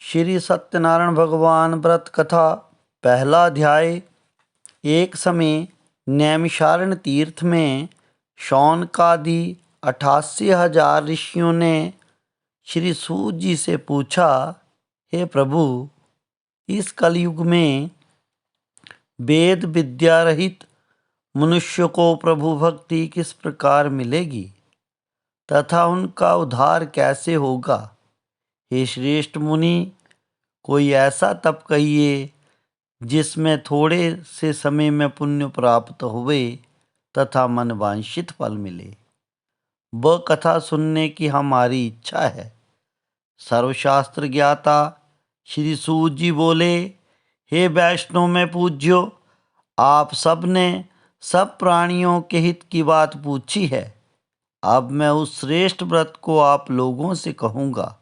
श्री सत्यनारायण भगवान व्रत कथा पहला अध्याय। एक समय नैमिषारण्य तीर्थ में शौनकादि 88,000 ऋषियों ने श्री सूत जी से पूछा, हे प्रभु, इस कलयुग में वेद विद्या रहित मनुष्य को प्रभु भक्ति किस प्रकार मिलेगी तथा उनका उद्धार कैसे होगा। हे श्रेष्ठ मुनि, कोई ऐसा तप कहिए जिसमें थोड़े से समय में पुण्य प्राप्त हुए तथा मन वांछित फल मिले। वह कथा सुनने की हमारी इच्छा है। सर्वशास्त्र ज्ञाता श्री सूत जी बोले, हे वैष्णव में पूज्यो, आप सब ने सब प्राणियों के हित की बात पूछी है। अब मैं उस श्रेष्ठ व्रत को आप लोगों से कहूँगा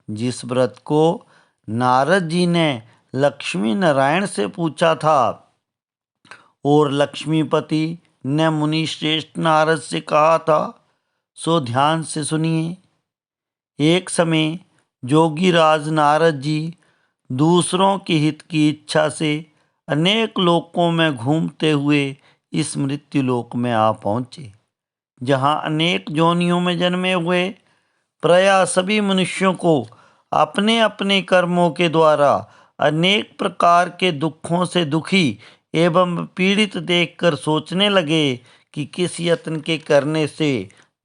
जिस व्रत को नारद जी ने लक्ष्मी नारायण से पूछा था और लक्ष्मीपति ने मुनि श्रेष्ठ नारद से कहा था। सो ध्यान से सुनिए। एक समय जोगीराज नारद जी दूसरों के हित की इच्छा से अनेक लोकों में घूमते हुए इस मृत्यु लोक में आ पहुँचे, जहाँ अनेक योनियों में जन्मे हुए प्रायः सभी मनुष्यों को अपने अपने कर्मों के द्वारा अनेक प्रकार के दुखों से दुखी एवं पीड़ित देखकर सोचने लगे कि किस यत्न के करने से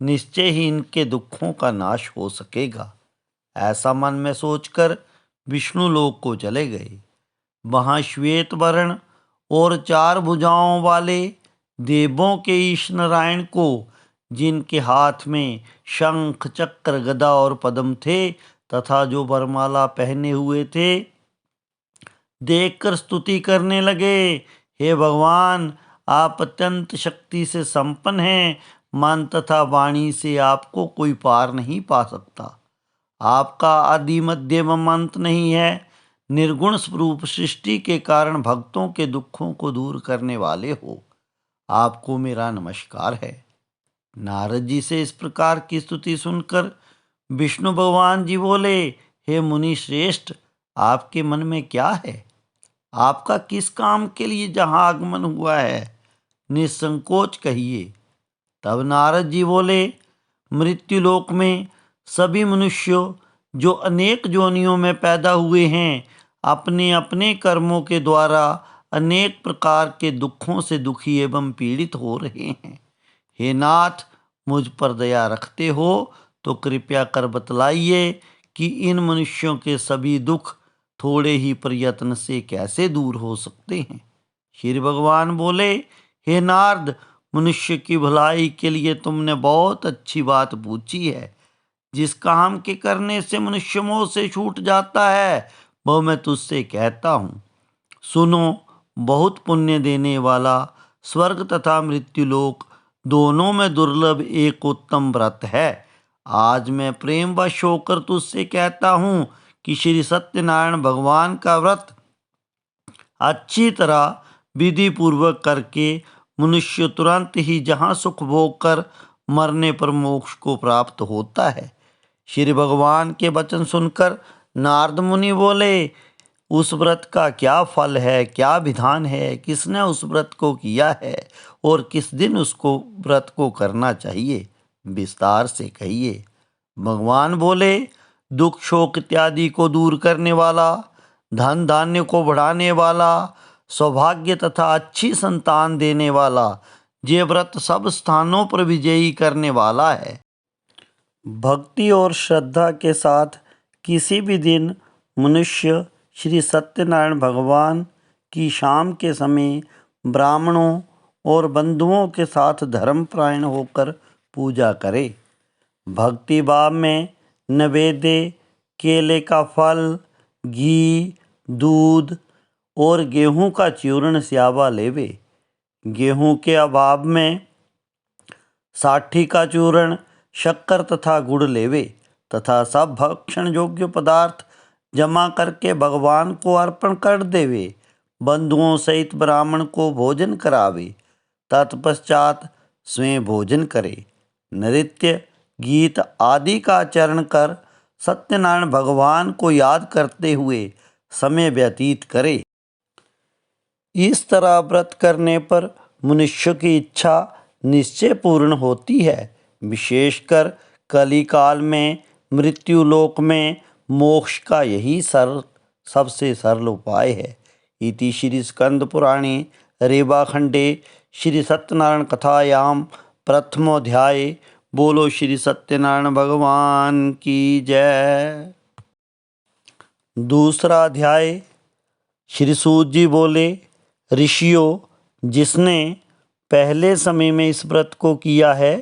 निश्चय ही इनके दुखों का नाश हो सकेगा। ऐसा मन में सोचकर विष्णु लोक को चले गए। वहाँ श्वेत वर्ण और 4 भुजाओं वाले देवों के ईश नारायण को, जिनके हाथ में शंख चक्र गदा और पद्म थे तथा जो वरमाला पहने हुए थे, देखकर स्तुति करने लगे। हे भगवान, आप अत्यंत शक्ति से संपन्न हैं। मन तथा वाणी से आपको कोई पार नहीं पा सकता। आपका आदि मध्य एवं अंत नहीं है। निर्गुण स्वरूप सृष्टि के कारण भक्तों के दुखों को दूर करने वाले हो। आपको मेरा नमस्कार है। नारद जी से इस प्रकार की स्तुति सुनकर विष्णु भगवान जी बोले, हे मुनि श्रेष्ठ, आपके मन में क्या है? आपका किस काम के लिए जहाँ आगमन हुआ है? निसंकोच कहिए। तब नारद जी बोले, मृत्युलोक में सभी मनुष्य जो अनेक योनियों में पैदा हुए हैं, अपने अपने कर्मों के द्वारा अनेक प्रकार के दुखों से दुखी एवं पीड़ित हो रहे हैं। हे नाथ, मुझ पर दया रखते हो तो कृपया कर बतलाइए कि इन मनुष्यों के सभी दुख थोड़े ही प्रयत्न से कैसे दूर हो सकते हैं। श्री भगवान बोले, हे नारद, मनुष्य की भलाई के लिए तुमने बहुत अच्छी बात पूछी है। जिस काम के करने से मनुष्य मोह से छूट जाता है वह मैं तुझसे कहता हूँ। सुनो, बहुत पुण्य देने वाला स्वर्ग तथा मृत्युलोक दोनों में दुर्लभ एक उत्तम व्रत है। आज मैं प्रेमवश होकर तुझसे कहता हूँ कि श्री सत्यनारायण भगवान का व्रत अच्छी तरह विधि पूर्वक करके मनुष्य तुरंत ही जहाँ सुख भोग कर मरने पर मोक्ष को प्राप्त होता है। श्री भगवान के वचन सुनकर नारद मुनि बोले, उस व्रत का क्या फल है, क्या विधान है, किसने उस व्रत को किया है और किस दिन उसको व्रत को करना चाहिए, विस्तार से कहिए। भगवान बोले, दुख शोक इत्यादि को दूर करने वाला, धन धान्य को बढ़ाने वाला, सौभाग्य तथा अच्छी संतान देने वाला, ये व्रत सब स्थानों पर विजयी करने वाला है। भक्ति और श्रद्धा के साथ किसी भी दिन मनुष्य श्री सत्यनारायण भगवान की शाम के समय ब्राह्मणों और बंधुओं के साथ धर्मपरायण होकर पूजा करे। भक्ति भाव में नैवेद्य, केले का फल, घी, दूध और गेहूं का चूर्ण स्यावा लेवे। गेहूं के अभाव में साठी का चूर्ण, शक्कर तथा गुड़ लेवे तथा सब भक्षण योग्य पदार्थ जमा करके भगवान को अर्पण कर देवे। बंधुओं सहित ब्राह्मण को भोजन करावे। तत्पश्चात स्वयं भोजन करे। नृत्य, गीत आदि का आचरण कर सत्यनारायण भगवान को याद करते हुए समय व्यतीत करे। इस तरह व्रत करने पर मनुष्य की इच्छा निश्चय पूर्ण होती है। विशेषकर कली काल में मृत्यु लोक में मोक्ष का यही सबसे सरल उपाय है। इति श्री स्कंद पुराणे रेवाखंडे श्री सत्यनारायण कथायां प्रथमोऽध्याये। बोलो श्री सत्यनारायण भगवान की जय। दूसरा अध्याय। श्री सूत जी बोले, ऋषियों, जिसने पहले समय में इस व्रत को किया है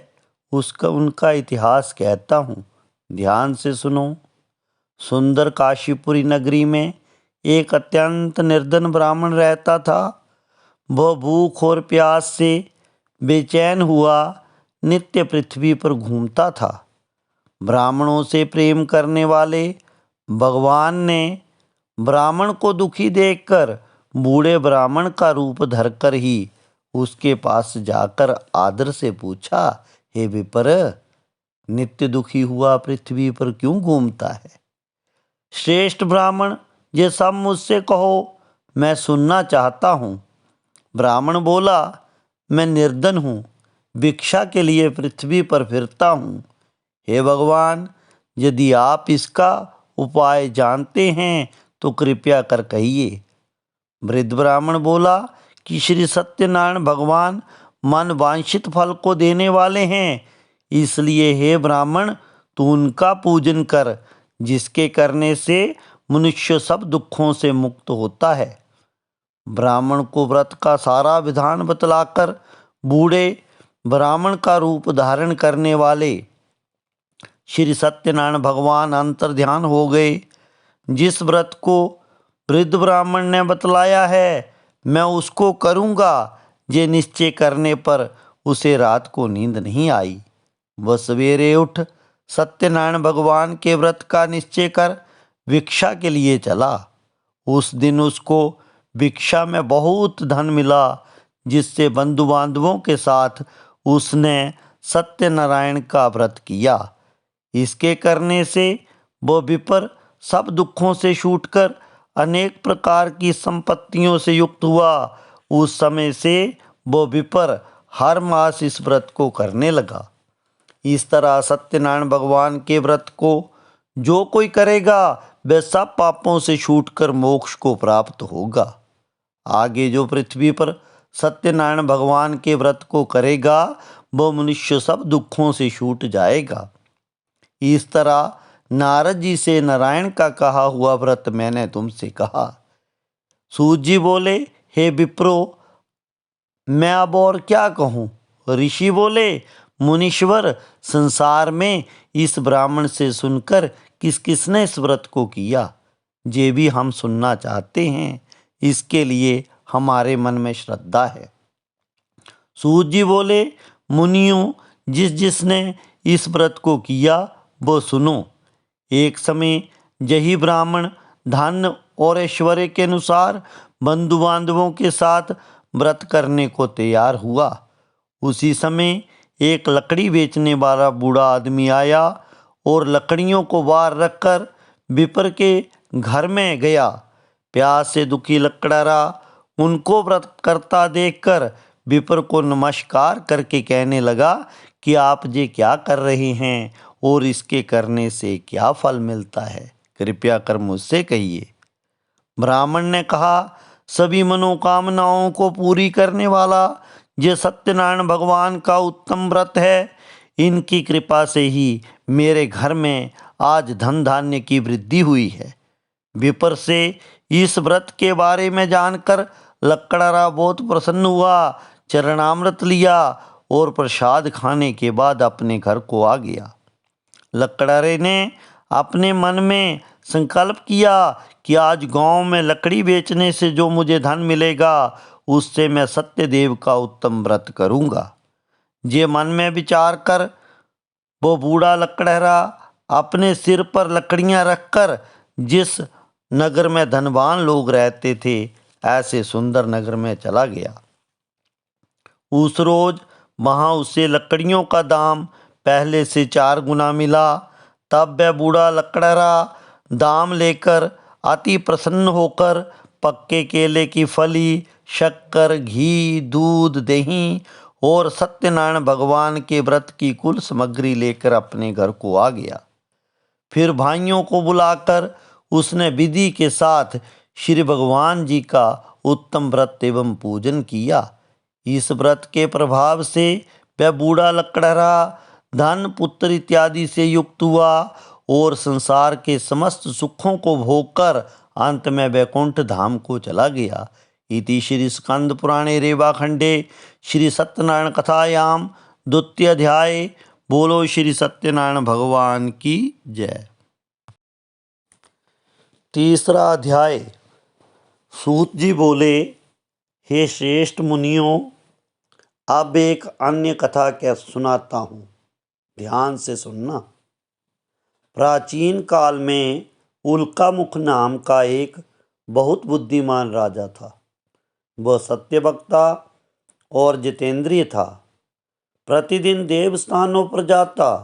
उनका इतिहास कहता हूँ, ध्यान से सुनो। सुंदर काशीपुरी नगरी में एक अत्यंत निर्धन ब्राह्मण रहता था। वह भूख और प्यास से बेचैन हुआ नित्य पृथ्वी पर घूमता था। ब्राह्मणों से प्रेम करने वाले भगवान ने ब्राह्मण को दुखी देखकर बूढ़े ब्राह्मण का रूप धरकर ही उसके पास जाकर आदर से पूछा, हे विपर, नित्य दुखी हुआ पृथ्वी पर क्यों घूमता है? श्रेष्ठ ब्राह्मण, ये सब मुझसे कहो, मैं सुनना चाहता हूँ। ब्राह्मण बोला, मैं निर्धन हूँ, भिक्षा के लिए पृथ्वी पर फिरता हूँ। हे भगवान, यदि आप इसका उपाय जानते हैं तो कृपया कर कहिए। वृद्ध ब्राह्मण बोला कि श्री सत्यनारायण भगवान मन वांछित फल को देने वाले हैं, इसलिए हे ब्राह्मण, तू उनका पूजन कर, जिसके करने से मनुष्य सब दुखों से मुक्त होता है। ब्राह्मण को व्रत का सारा विधान बतलाकर बूढ़े ब्राह्मण का रूप धारण करने वाले श्री सत्यनारायण भगवान अंतर्ध्यान हो गए। जिस व्रत को वृद्ध ब्राह्मण ने बतलाया है, मैं उसको करूँगा। ये निश्चय करने पर उसे रात को नींद नहीं आई। वह सवेरे उठ सत्यनारायण भगवान के व्रत का निश्चय कर भिक्षा के लिए चला। उस दिन उसको भिक्षा में बहुत धन मिला, जिससे बंधु बांधवों के साथ उसने सत्यनारायण का व्रत किया। इसके करने से वह विपर सब दुखों से छूटकर अनेक प्रकार की संपत्तियों से युक्त हुआ। उस समय से वह विपर हर मास इस व्रत को करने लगा। इस तरह सत्यनारायण भगवान के व्रत को जो कोई करेगा वह सब पापों से छूटकर मोक्ष को प्राप्त होगा। आगे जो पृथ्वी पर सत्यनारायण भगवान के व्रत को करेगा वह मनुष्य सब दुखों से छूट जाएगा। इस तरह नारद जी से नारायण का कहा हुआ व्रत मैंने तुमसे कहा। सूत जी बोले, हे विप्रो, मैं अब और क्या कहूँ? ऋषि बोले, मुनीश्वर, संसार में इस ब्राह्मण से सुनकर किस किसने इस व्रत को किया, ये भी हम सुनना चाहते हैं। इसके लिए हमारे मन में श्रद्धा है। सूत जी बोले, मुनियों, जिसने इस व्रत को किया वो सुनो। एक समय यही ब्राह्मण धन और ऐश्वर्य के अनुसार बंधु बांधवों के साथ व्रत करने को तैयार हुआ। उसी समय एक लकड़ी बेचने वाला बूढ़ा आदमी आया और लकड़ियों को बाहर रखकर विपर के घर में गया। प्यास से दुखी लकड़हारा उनको व्रत करता देखकर विपर को नमस्कार करके कहने लगा कि आप ये क्या कर रहे हैं और इसके करने से क्या फल मिलता है, कृपया कर मुझसे कहिए। ब्राह्मण ने कहा, सभी मनोकामनाओं को पूरी करने वाला ये सत्यनारायण भगवान का उत्तम व्रत है। इनकी कृपा से ही मेरे घर में आज धन धान्य की वृद्धि हुई है। विपर से इस व्रत के बारे में जानकर लकड़हारा बहुत प्रसन्न हुआ, चरणामृत लिया और प्रसाद खाने के बाद अपने घर को आ गया। लकड़हारे ने अपने मन में संकल्प किया कि आज गांव में लकड़ी बेचने से जो मुझे धन मिलेगा उससे मैं सत्यदेव का उत्तम व्रत करूंगा। ये मन में विचार कर वो बूढ़ा लकड़हारा अपने सिर पर लकड़ियां रखकर जिस नगर में धनवान लोग रहते थे ऐसे सुंदर नगर में चला गया। उस रोज वहां उसे लकड़ियों का दाम पहले से 4 गुना मिला। तब वह बूढ़ा लकड़हारा दाम लेकर अति प्रसन्न होकर पक्के केले की फली, शक्कर, घी, दूध, दही और सत्यनारायण भगवान के व्रत की कुल सामग्री लेकर अपने घर को आ गया। फिर भाइयों को बुलाकर उसने विधि के साथ श्री भगवान जी का उत्तम व्रत एवं पूजन किया। इस व्रत के प्रभाव से वह बूढ़ा लकड़हारा धन, पुत्र इत्यादि से युक्त हुआ और संसार के समस्त सुखों को भोगकर अंत में वैकुंठ धाम को चला गया। इति श्री स्कंद पुराणे रेवाखंडे श्री सत्यनारायण कथायाम द्वितीय अध्याय। बोलो श्री सत्यनारायण भगवान की जय। तीसरा अध्याय। सूत जी बोले, हे श्रेष्ठ मुनियों, अब एक अन्य कथा क्या सुनाता हूँ, ध्यान से सुनना। प्राचीन काल में उल्कामुख नाम का एक बहुत बुद्धिमान राजा था। वह सत्यवक्ता और जितेंद्रिय था। प्रतिदिन देवस्थानों पर जाता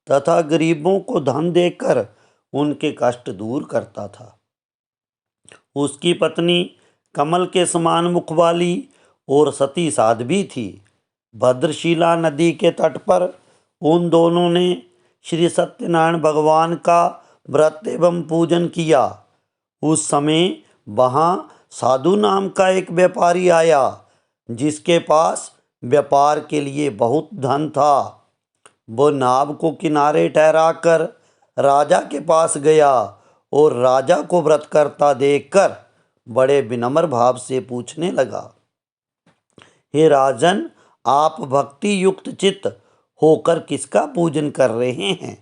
तथा गरीबों को धन देकर उनके कष्ट दूर करता था। उसकी पत्नी कमल के समान मुख वाली और सती साध्वी थी। भद्रशिला नदी के तट पर उन दोनों ने श्री सत्यनारायण भगवान का व्रत एवं पूजन किया। उस समय वहाँ साधु नाम का एक व्यापारी आया, जिसके पास व्यापार के लिए बहुत धन था। वो नाव को किनारे ठहराकर राजा के पास गया और राजा को व्रत करता देखकर बड़े विनम्र भाव से पूछने लगा, हे राजन, आप भक्ति युक्त चित्त होकर किसका पूजन कर रहे हैं?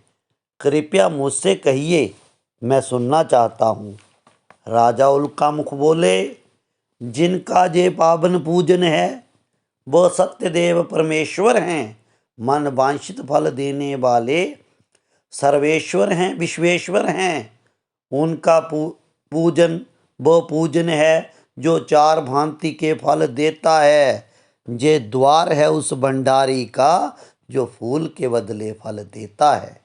कृपया मुझसे कहिए, मैं सुनना चाहता हूँ। राजा उल्कामुख बोले, जिनका जे पावन पूजन है वो सत्यदेव परमेश्वर हैं, मन वांछित फल देने वाले सर्वेश्वर हैं, विश्वेश्वर हैं। उनका पूजन वो पूजन है जो चार भांति के फल देता है। जे द्वार है उस भंडारी का जो फूल के बदले फल देता है।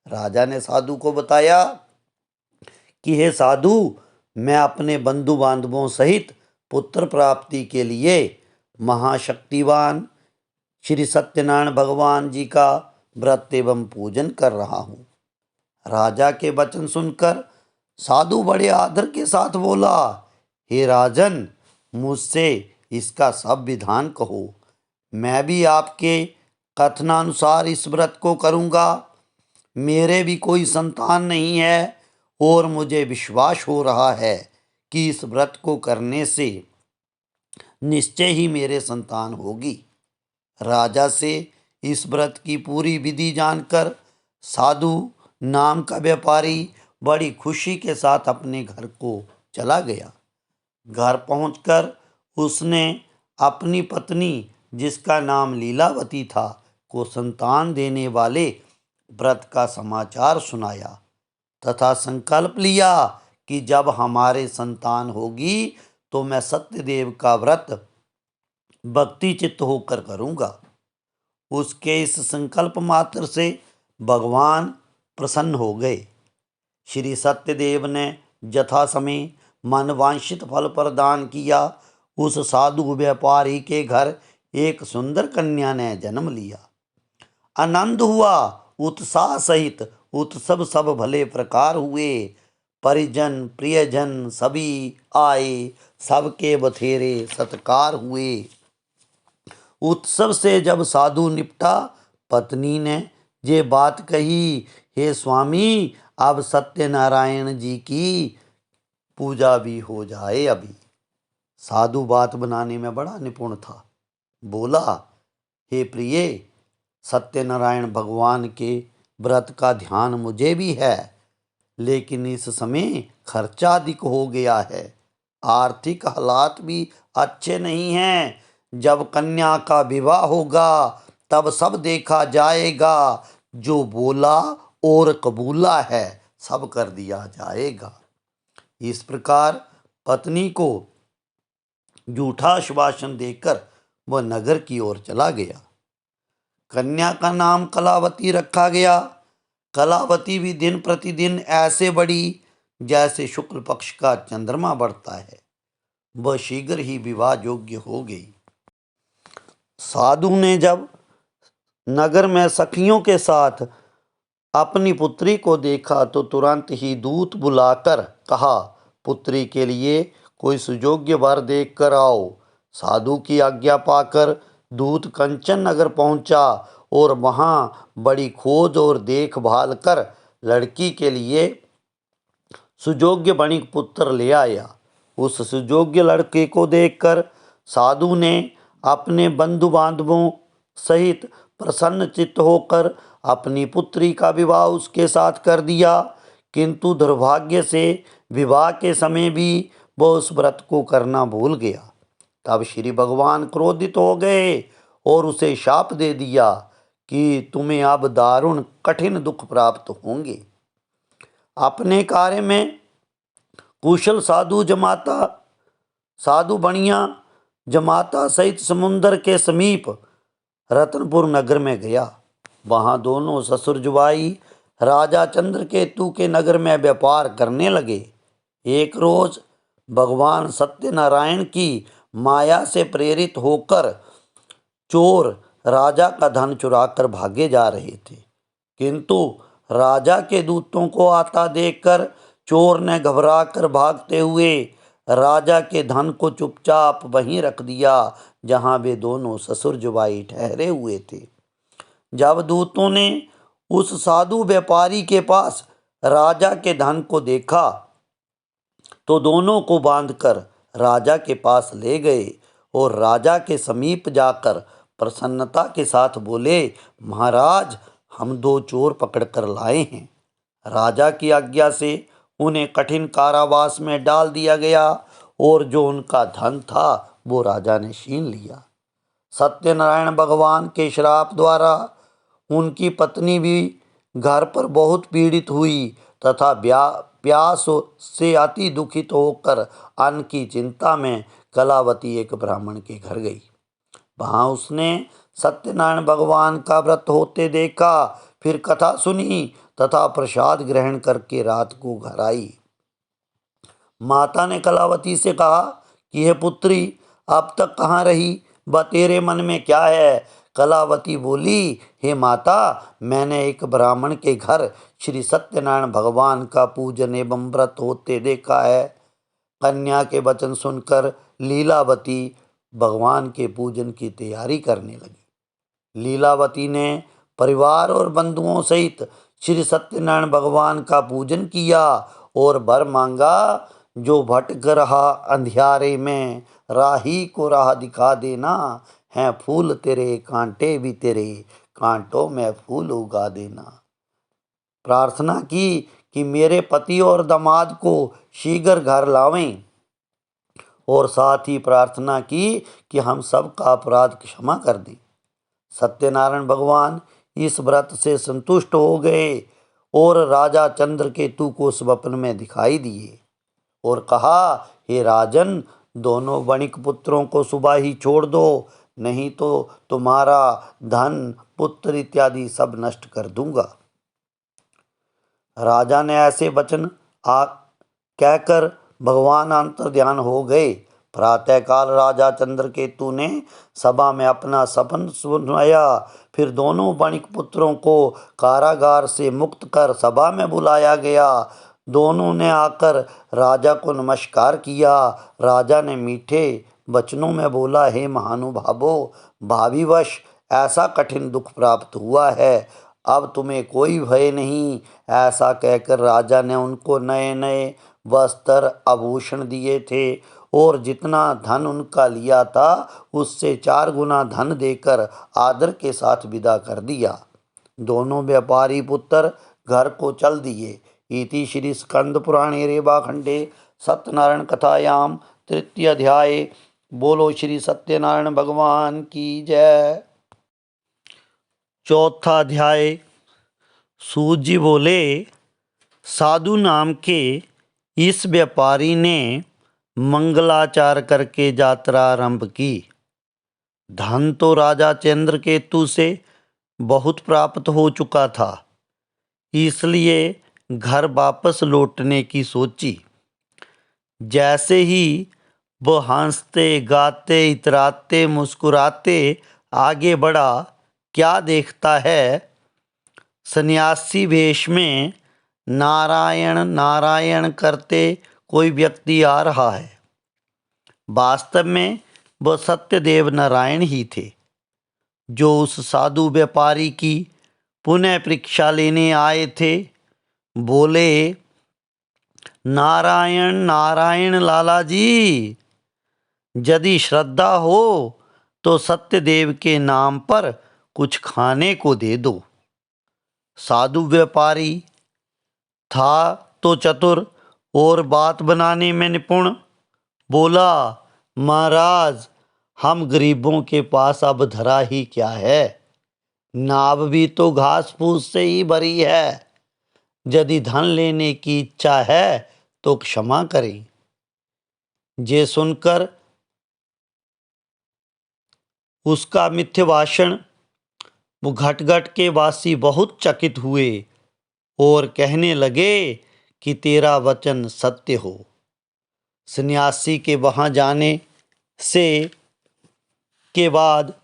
राजा ने साधु को बताया कि हे साधु, मैं अपने बंधु बांधवों सहित पुत्र प्राप्ति के लिए महाशक्तिवान श्री सत्यनारायण भगवान जी का व्रत एवं पूजन कर रहा हूँ। राजा के वचन सुनकर साधु बड़े आदर के साथ बोला, हे राजन, मुझसे इसका सब विधान कहो। मैं भी आपके कथनानुसार इस व्रत को करूँगा। मेरे भी कोई संतान नहीं है और मुझे विश्वास हो रहा है कि इस व्रत को करने से निश्चय ही मेरे संतान होगी। राजा से इस व्रत की पूरी विधि जानकर साधु नाम का व्यापारी बड़ी खुशी के साथ अपने घर को चला गया। घर पहुंचकर उसने अपनी पत्नी, जिसका नाम लीलावती था, को संतान देने वाले व्रत का समाचार सुनाया तथा संकल्प लिया कि जब हमारे संतान होगी तो मैं सत्यदेव का व्रत भक्ति चित्त होकर करूँगा। उसके इस संकल्प मात्र से भगवान प्रसन्न हो गए। श्री सत्यदेव ने यथा समय मन वांछित फल प्रदान किया। उस साधु व्यापारी के घर एक सुंदर कन्या ने जन्म लिया। आनंद हुआ, उत्साह सहित उत्सव सब भले प्रकार हुए। परिजन प्रियजन सभी आए, सबके बथेरे सत्कार हुए। उत्सव से जब साधु निपटा, पत्नी ने ये बात कही, हे स्वामी, अब सत्यनारायण जी की पूजा भी हो जाए अभी। साधु बात बनाने में बड़ा निपुण था। बोला, हे प्रिय, सत्यनारायण भगवान के व्रत का ध्यान मुझे भी है, लेकिन इस समय खर्चा अधिक हो गया है। आर्थिक हालात भी अच्छे नहीं हैं। जब कन्या का विवाह होगा तब सब देखा जाएगा। जो बोला और कबूला है सब कर दिया जाएगा। इस प्रकार पत्नी को झूठा आश्वासन देकर वह नगर की ओर चला गया। कन्या का नाम कलावती रखा गया। कलावती भी दिन प्रतिदिन ऐसे बढ़ी जैसे शुक्ल पक्ष का चंद्रमा बढ़ता है। वह शीघ्र ही विवाह योग्य हो गई। साधु ने जब नगर में सखियों के साथ अपनी पुत्री को देखा तो तुरंत ही दूत बुलाकर कहा, पुत्री के लिए कोई सुयोग्य वर देख कर आओ। साधु की आज्ञा पाकर दूत कंचन नगर पहुंचा और वहां बड़ी खोज और देखभाल कर लड़की के लिए सुयोग्य वणिक पुत्र ले आया। उस सुयोग्य लड़के को देखकर साधु ने अपने बंधु बांधवों सहित प्रसन्न चित्त होकर अपनी पुत्री का विवाह उसके साथ कर दिया। किंतु दुर्भाग्य से विवाह के समय भी वह उस व्रत को करना भूल गया। तब श्री भगवान क्रोधित हो गए और उसे शाप दे दिया कि तुम्हें अब दारुण कठिन दुख प्राप्त होंगे। अपने कार्य में कुशल साधु बनिया जमाता सहित समुद्र के समीप रतनपुर नगर में गया। वहां दोनों ससुर जुबाई राजा चंद्रकेतु के नगर में व्यापार करने लगे। एक रोज भगवान सत्यनारायण की माया से प्रेरित होकर चोर राजा का धन चुराकर भागे जा रहे थे, किंतु राजा के दूतों को आता देखकर चोर ने घबराकर भागते हुए राजा के धन को चुपचाप वहीं रख दिया जहां वे दोनों ससुर जुबाई ठहरे हुए थे। जब दूतों ने उस साधु व्यापारी के पास राजा के धन को देखा तो दोनों को बांधकर राजा के पास ले गए और राजा के समीप जाकर प्रसन्नता के साथ बोले, महाराज, हम दो चोर पकड़कर लाए हैं। राजा की आज्ञा से उन्हें कठिन कारावास में डाल दिया गया और जो उनका धन था वो राजा ने छीन लिया। सत्यनारायण भगवान के श्राप द्वारा उनकी पत्नी भी घर पर बहुत पीड़ित हुई तथा प्यास से अति दुखित होकर अन्न की चिंता में कलावती एक ब्राह्मण के घर गई। वहां उसने सत्यनारायण भगवान का व्रत होते देखा, फिर कथा सुनी तथा प्रसाद ग्रहण करके रात को घर आई। माता ने कलावती से कहा कि हे पुत्री, अब तक कहाँ रही, व तेरे मन में क्या है? कलावती बोली, हे माता, मैंने एक ब्राह्मण के घर श्री सत्यनारायण भगवान का पूजन एवं व्रत होते देखा है। कन्या के वचन सुनकर लीलावती भगवान के पूजन की तैयारी करने लगी। लीलावती ने परिवार और बंधुओं सहित श्री सत्यनारायण भगवान का पूजन किया और वर मांगा, जो भटक रहा अंधियारे में, राही को राह दिखा देना, हैं फूल तेरे कांटे भी तेरे, कांटों में फूल उगा देना। प्रार्थना की कि मेरे पति और दामाद को शीघ्र घर लावें और साथ ही प्रार्थना की कि हम सब का अपराध क्षमा कर दें। सत्यनारायण भगवान इस व्रत से संतुष्ट हो गए और राजा चंद्रकेतु को स्वप्न में दिखाई दिए और कहा, हे राजन, दोनों वणिक पुत्रों को सुबह ही छोड़ दो, नहीं तो तुम्हारा धन, पुत्र इत्यादि सब नष्ट कर दूंगा। राजा ने ऐसे वचन कहकर भगवान अंतर्ध्यान हो गए। प्रातःकाल राजा चंद्रकेतु ने सभा में अपना सपन सुनाया। फिर दोनों वणिक पुत्रों को कारागार से मुक्त कर सभा में बुलाया गया। दोनों ने आकर राजा को नमस्कार किया। राजा ने मीठे वचनों में बोला, हे महानुभावो, भाविवश ऐसा कठिन दुख प्राप्त हुआ है, अब तुम्हें कोई भय नहीं। ऐसा कहकर राजा ने उनको नए नए वस्त्र आभूषण दिए थे और जितना धन उनका लिया था उससे 4 गुना धन देकर आदर के साथ विदा कर दिया। दोनों व्यापारी पुत्र घर को चल दिए। इति श्री स्कंद पुराणे रेवाखंडे सत्यनारायण कथायाम तृतीय अध्याय। बोलो श्री सत्यनारायण भगवान की जय। चौथा अध्याय। सूत जी बोले, साधु नाम के इस व्यापारी ने मंगलाचार करके यात्रा आरंभ की। धन तो राजा चंद्रकेतु से बहुत प्राप्त हो चुका था। इसलिए घर वापस लौटने की सोची। जैसे ही वो हंसते गाते इतराते मुस्कुराते आगे बढ़ा, क्या देखता है, सन्यासी वेश में नारायण नारायण करते कोई व्यक्ति आ रहा है। वास्तव में वो सत्यदेव नारायण ही थे, जो उस साधु व्यापारी की पुनः परीक्षा लेने आए थे। बोले, नारायण नारायण लाला जी, यदि श्रद्धा हो तो सत्यदेव के नाम पर कुछ खाने को दे दो। साधु व्यापारी था तो चतुर और बात बनाने में निपुण। बोला, महाराज, हम गरीबों के पास अब धरा ही क्या है, नाव भी तो घास फूस से ही भरी है। यदि धन लेने की इच्छा है तो क्षमा करें। ये सुनकर उसका मिथ्या भाषण वो घटघट के वासी बहुत चकित हुए और कहने लगे कि तेरा वचन सत्य हो। सन्यासी के वहां जाने से के बाद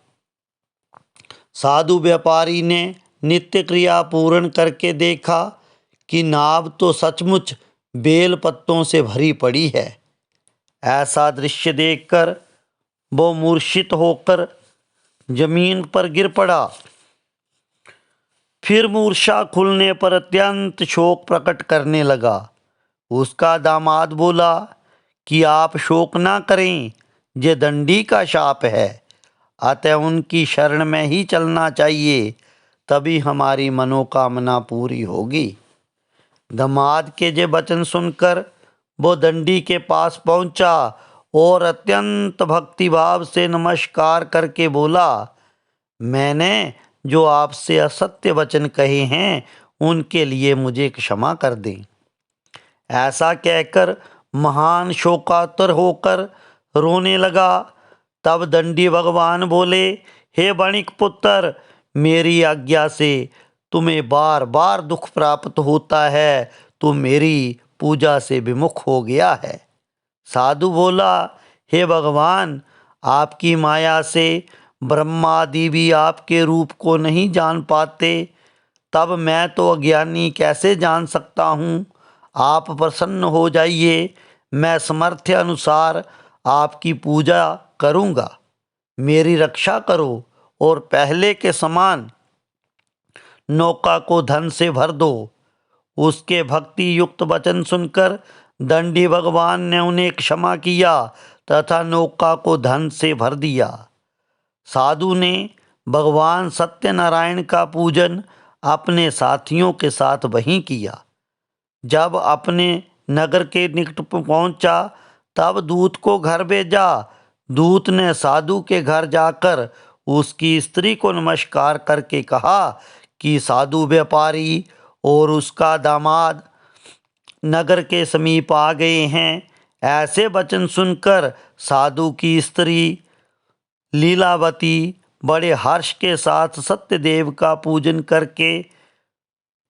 साधु व्यापारी ने नित्य क्रिया पूर्ण करके देखा कि नाव तो सचमुच बेल पत्तों से भरी पड़ी है। ऐसा दृश्य देखकर वो मूर्छित होकर जमीन पर गिर पड़ा। फिर मूर्छा खुलने पर अत्यंत शोक प्रकट करने लगा। उसका दामाद बोला कि आप शोक ना करें, ये दंडी का शाप है, अतः उनकी शरण में ही चलना चाहिए, तभी हमारी मनोकामना पूरी होगी। दामाद के ये वचन सुनकर वो दंडी के पास पहुंचा और अत्यंत भक्तिभाव से नमस्कार करके बोला, मैंने जो आपसे असत्य वचन कहे हैं उनके लिए मुझे क्षमा कर दें। ऐसा कहकर महान शोकातुर होकर रोने लगा। तब दंडी भगवान बोले, हे वणिक पुत्र, मेरी आज्ञा से तुम्हें बार बार दुख प्राप्त होता है, तुम मेरी पूजा से विमुख हो गया है। साधु बोला, हे भगवान, आपकी माया से ब्रह्मादि भी आपके रूप को नहीं जान पाते, तब मैं तो अज्ञानी कैसे जान सकता हूँ। आप प्रसन्न हो जाइए, मैं सामर्थ्य अनुसार आपकी पूजा करूँगा। मेरी रक्षा करो और पहले के समान नौका को धन से भर दो। उसके भक्ति युक्त वचन सुनकर दंडी भगवान ने उन्हें क्षमा किया तथा नौका को धन से भर दिया। साधु ने भगवान सत्यनारायण का पूजन अपने साथियों के साथ वहीं किया। जब अपने नगर के निकट पहुंचा तब दूत को घर भेजा। दूत ने साधु के घर जाकर उसकी स्त्री को नमस्कार करके कहा कि साधु व्यापारी और उसका दामाद नगर के समीप आ गए हैं। ऐसे वचन सुनकर साधु की स्त्री लीलावती बड़े हर्ष के साथ सत्यदेव का पूजन करके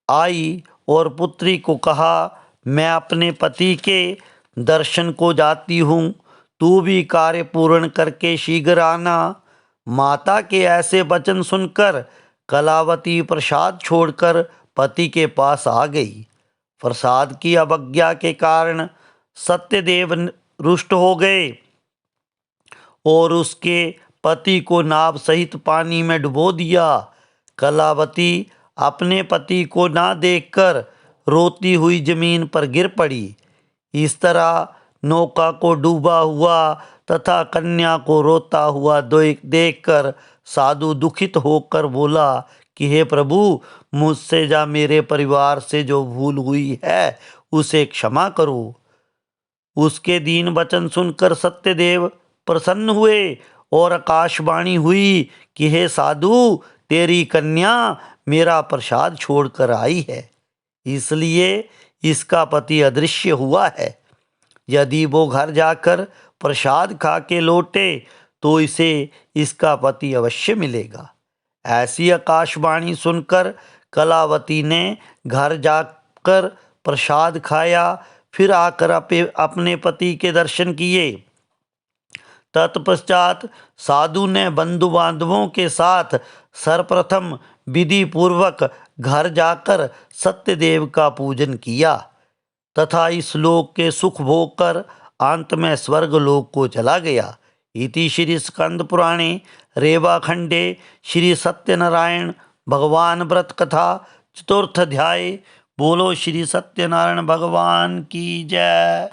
आई और पुत्री को कहा, मैं अपने पति के दर्शन को जाती हूँ, तू भी कार्य पूर्ण करके शीघ्र आना। माता के ऐसे वचन सुनकर कलावती प्रसाद छोड़कर पति के पास आ गई। प्रसाद की अवज्ञा के कारण सत्यदेव रुष्ट हो गए और उसके पति को नाव सहित पानी में डुबो दिया। कलावती अपने पति को ना देखकर रोती हुई जमीन पर गिर पड़ी। इस तरह नौका को डूबा हुआ तथा कन्या को रोता हुआ देखकर साधु दुखित होकर बोला कि हे प्रभु, मुझसे या मेरे परिवार से जो भूल हुई है उसे क्षमा करो। उसके दीन वचन सुनकर सत्यदेव प्रसन्न हुए और आकाशवाणी हुई कि हे साधु, तेरी कन्या मेरा प्रसाद छोड़कर आई है, इसलिए इसका पति अदृश्य हुआ है। यदि वो घर जाकर प्रसाद खा के लौटे तो इसे इसका पति अवश्य मिलेगा। ऐसी आकाशवाणी सुनकर कलावती ने घर जाकर प्रसाद खाया, फिर आकर अपने पति के दर्शन किए। तत्पश्चात साधु ने बंधु बांधवों के साथ सर्वप्रथम विधि पूर्वक घर जाकर सत्यदेव का पूजन किया तथा इस लोक के सुख भोग कर अंत में स्वर्ग लोक को चला गया। इति श्री स्कंद पुराणे रेवाखंडे श्री सत्यनारायण भगवान व्रत कथा चतुर्थ अध्याय। बोलो श्री सत्यनारायण भगवान की जय।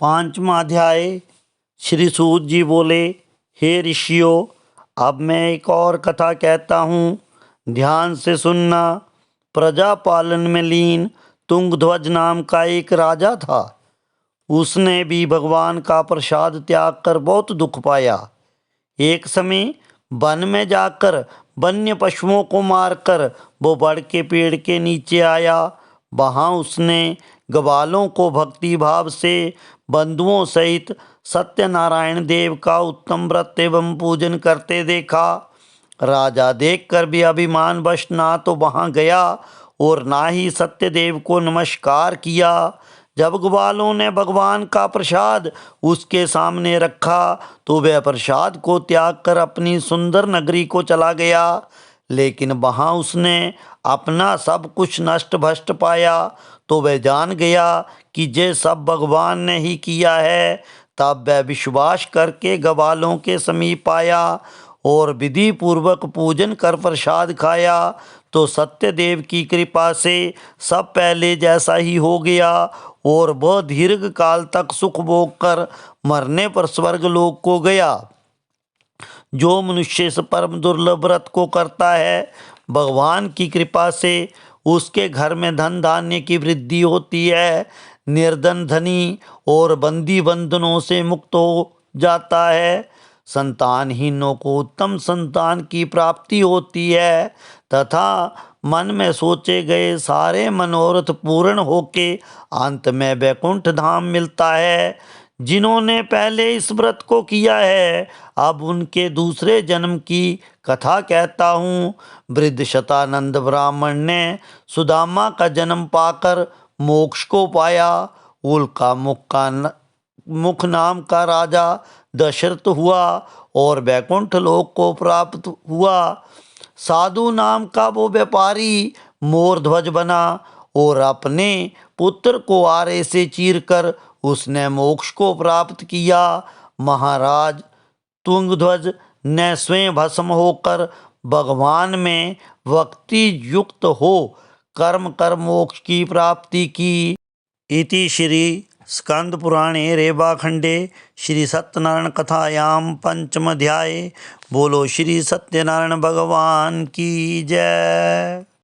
पांचवा अध्याय। श्री सूत जी बोले, हे ऋषियों, अब मैं एक और कथा कहता हूँ, ध्यान से सुनना। प्रजा पालन में लीन तुंगध्वज नाम का एक राजा था। उसने भी भगवान का प्रसाद त्याग कर बहुत दुख पाया। एक समय वन में जाकर वन्य पशुओं को मारकर वो बड़ के पेड़ के नीचे आया। वहाँ उसने ग्वालों को भक्ति भाव से बंधुओं सहित सत्यनारायण देव का उत्तम व्रत एवं पूजन करते देखा। राजा देखकर भी अभिमानवश ना तो वहाँ गया और ना ही सत्यदेव को नमस्कार किया। जब ग्वालों ने भगवान का प्रसाद उसके सामने रखा तो वह प्रसाद को त्याग कर अपनी सुंदर नगरी को चला गया। लेकिन वहाँ उसने अपना सब कुछ नष्ट भ्रष्ट पाया तो वह जान गया कि ये सब भगवान ने ही किया है। तब वह विश्वास करके ग्वालों के समीप आया और विधि पूर्वक पूजन कर प्रसाद खाया तो सत्यदेव की कृपा से सब पहले जैसा ही हो गया और वह दीर्घ काल तक सुख भोग कर मरने पर स्वर्ग लोक को गया। जो मनुष्य इस परम दुर्लभ व्रत को करता है, भगवान की कृपा से उसके घर में धन धान्य की वृद्धि होती है, निर्धन धनी और बंदी बंधनों से मुक्त हो जाता है, संतानहीनों को उत्तम संतान की प्राप्ति होती है तथा मन में सोचे गए सारे मनोरथ पूर्ण होके अंत में वैकुंठ धाम मिलता है। जिन्होंने पहले इस व्रत को किया है, अब उनके दूसरे जन्म की कथा कहता हूँ। वृद्ध शतानंद ब्राह्मण ने सुदामा का जन्म पाकर मोक्ष को पाया। उल्का मुख नाम का राजा दशरथ हुआ और वैकुंठ लोक को प्राप्त हुआ। साधु नाम का वो व्यापारी मोरध्वज बना और अपने पुत्र को आरे से चीरकर उसने मोक्ष को प्राप्त किया। महाराज तुंगध्वज ने स्वयं भस्म होकर भगवान में भक्ति युक्त हो कर्म कर मोक्ष की प्राप्ति की। इति श्री स्कंद पुराणे रेवाखंडे श्री सत्यनारायण कथायाम पंचम अध्याय। बोलो श्री सत्यनारायण भगवान की जय।